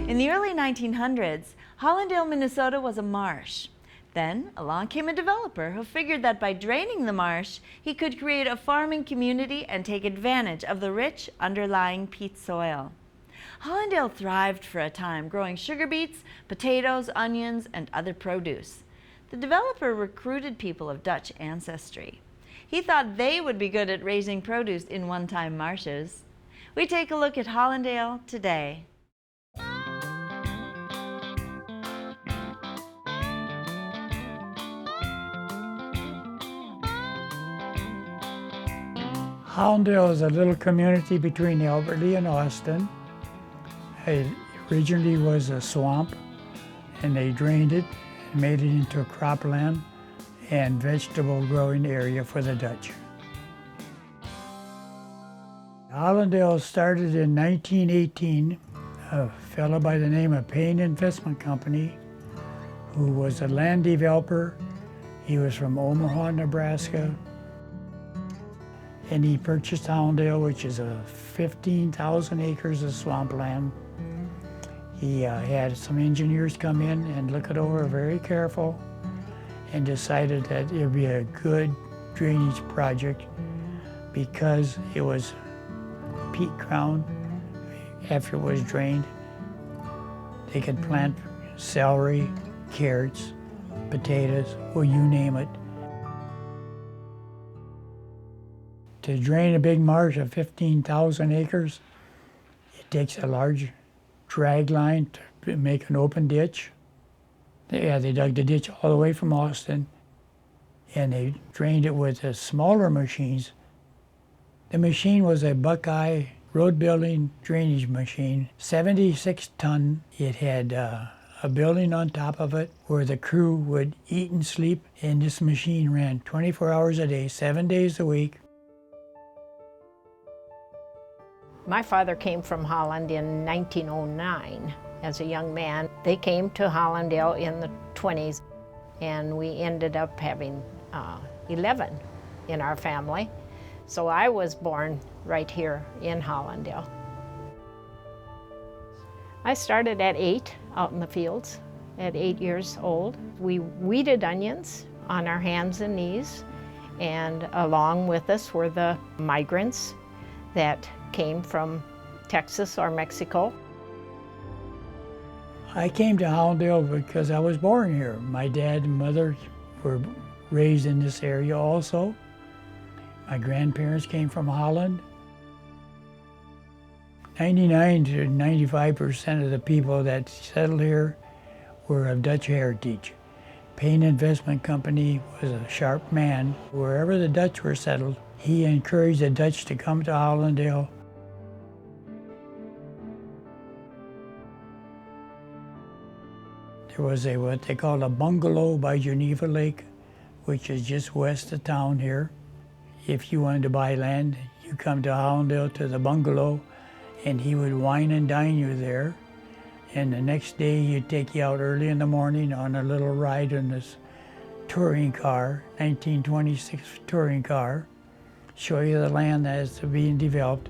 In the early 1900s, Hollandale, Minnesota was a marsh. Then along came a developer who figured that by draining the marsh, he could create a farming community and take advantage of the rich underlying peat soil. Hollandale thrived for a time, growing sugar beets, potatoes, onions, and other produce. The developer recruited people of Dutch ancestry. He thought they would be good at raising produce in one-time marshes. We take a look at Hollandale today. Hollandale is a little community between Albert Lea and Austin. It originally was a swamp, and they drained it and made it into a cropland and vegetable growing area for the Dutch. Hollandale started in 1918. A fellow by the name of Payne Investment Company, who was a land developer. He was from Omaha, Nebraska. And he purchased Hollandale, which is 15,000 acres of swampland. He had some engineers come in and look it over very careful and decided that it would be a good drainage project because it was peat ground. After it was drained, they could plant celery, carrots, potatoes, well, you name it. To drain a big marsh of 15,000 acres, it takes a large drag line to make an open ditch. They dug the ditch all the way from Austin, and they drained it with the smaller machines. The machine was a Buckeye road building drainage machine, 76 ton. It had a building on top of it where the crew would eat and sleep, and this machine ran 24 hours a day, 7 days a week. My father came from Holland in 1909 as a young man. They came to Hollandale in the 20s, and we ended up having 11 in our family. So I was born right here in Hollandale. I started at 8 out in the fields, at 8 years old. We weeded onions on our hands and knees, and along with us were the migrants that came from Texas or Mexico. I came to Hollandale because I was born here. My dad and mother were raised in this area also. My grandparents came from Holland. 99 to 95% of the people that settled here were of Dutch heritage. Payne Investment Company was a sharp man. Wherever the Dutch were settled, he encouraged the Dutch to come to Hollandale. There was what they called a bungalow by Geneva Lake, which is just west of town here. If you wanted to buy land, you come to Hollandale to the bungalow, and he would wine and dine you there. And the next day, he'd take you out early in the morning on a little ride in this touring car, 1926 touring car, show you the land as it's being developed,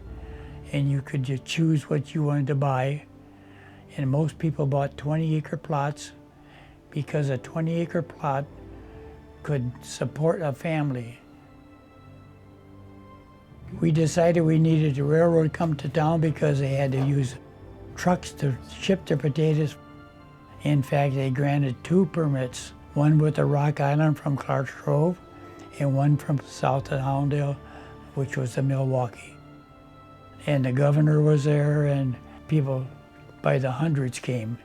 and you could just choose what you wanted to buy. And most people bought 20-acre plots because a 20-acre plot could support a family. We decided we needed the railroad come to town because they had to use trucks to ship their potatoes. In fact, they granted 2 permits, one with the Rock Island from Clark's Grove and one from south of Hollandale, which was the Milwaukee. And the governor was there, and people by the hundreds came.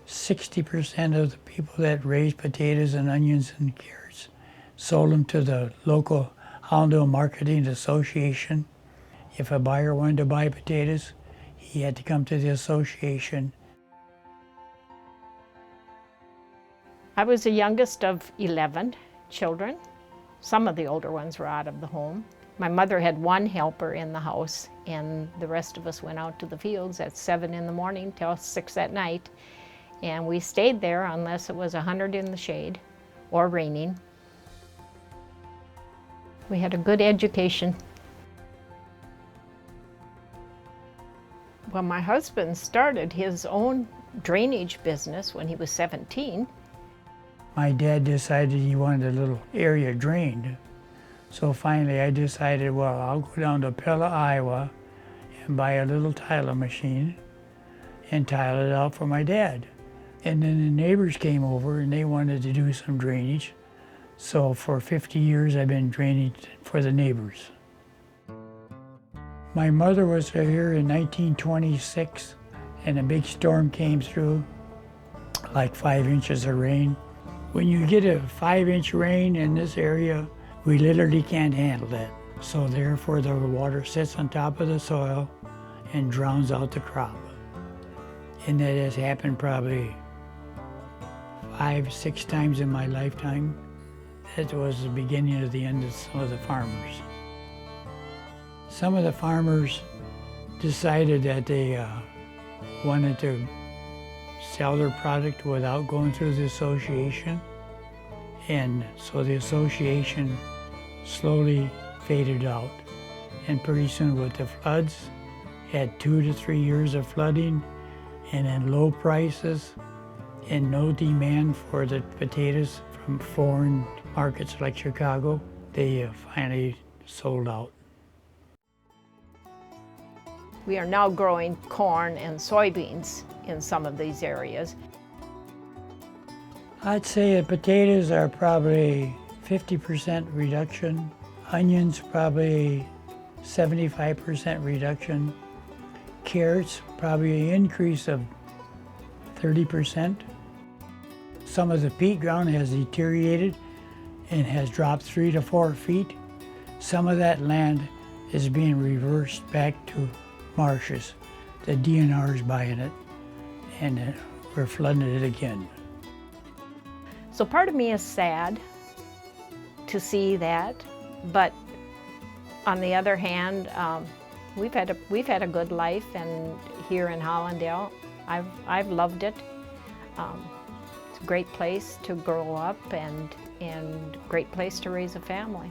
"60% of the people that raised potatoes and onions and carrots sold them to the local Hollandale Marketing Association. If a buyer wanted to buy potatoes, he had to come to the association. I was the youngest of 11 children. Some of the older ones were out of the home. My mother had 1 helper in the house, and the rest of us went out to the fields at 7 in the morning till 6 at night. And we stayed there unless it was 100 in the shade, or raining. We had a good education. Well, my husband started his own drainage business when he was 17. My dad decided he wanted a little area drained. So finally I decided, well, I'll go down to Pella, Iowa and buy a little tiling machine and tile it out for my dad. And then the neighbors came over and they wanted to do some drainage. So for 50 years I've been draining for the neighbors. My mother was here in 1926 and a big storm came through, like 5 inches of rain. When you get a 5-inch rain in this area, we literally can't handle that. So therefore the water sits on top of the soil and drowns out the crop. And that has happened probably 5-6 times in my lifetime. That was the beginning of the end of some of the farmers. Some of the farmers decided that they wanted to sell their product without going through the association. And so the association slowly faded out. And pretty soon with the floods, had 2 to 3 years of flooding and then low prices and no demand for the potatoes from foreign markets like Chicago, they finally sold out. We are now growing corn and soybeans in some of these areas. I'd say the potatoes are probably 50% reduction. Onions probably 75% reduction. Carrots probably an increase of 30%. Some of the peat ground has deteriorated and has dropped 3 to 4 feet. Some of that land is being reversed back to marshes. The DNR is buying it and we're flooding it again. So part of me is sad to see that, but on the other hand, we've had a good life, and here in Hollandale, I've loved it. It's a great place to grow up and great place to raise a family.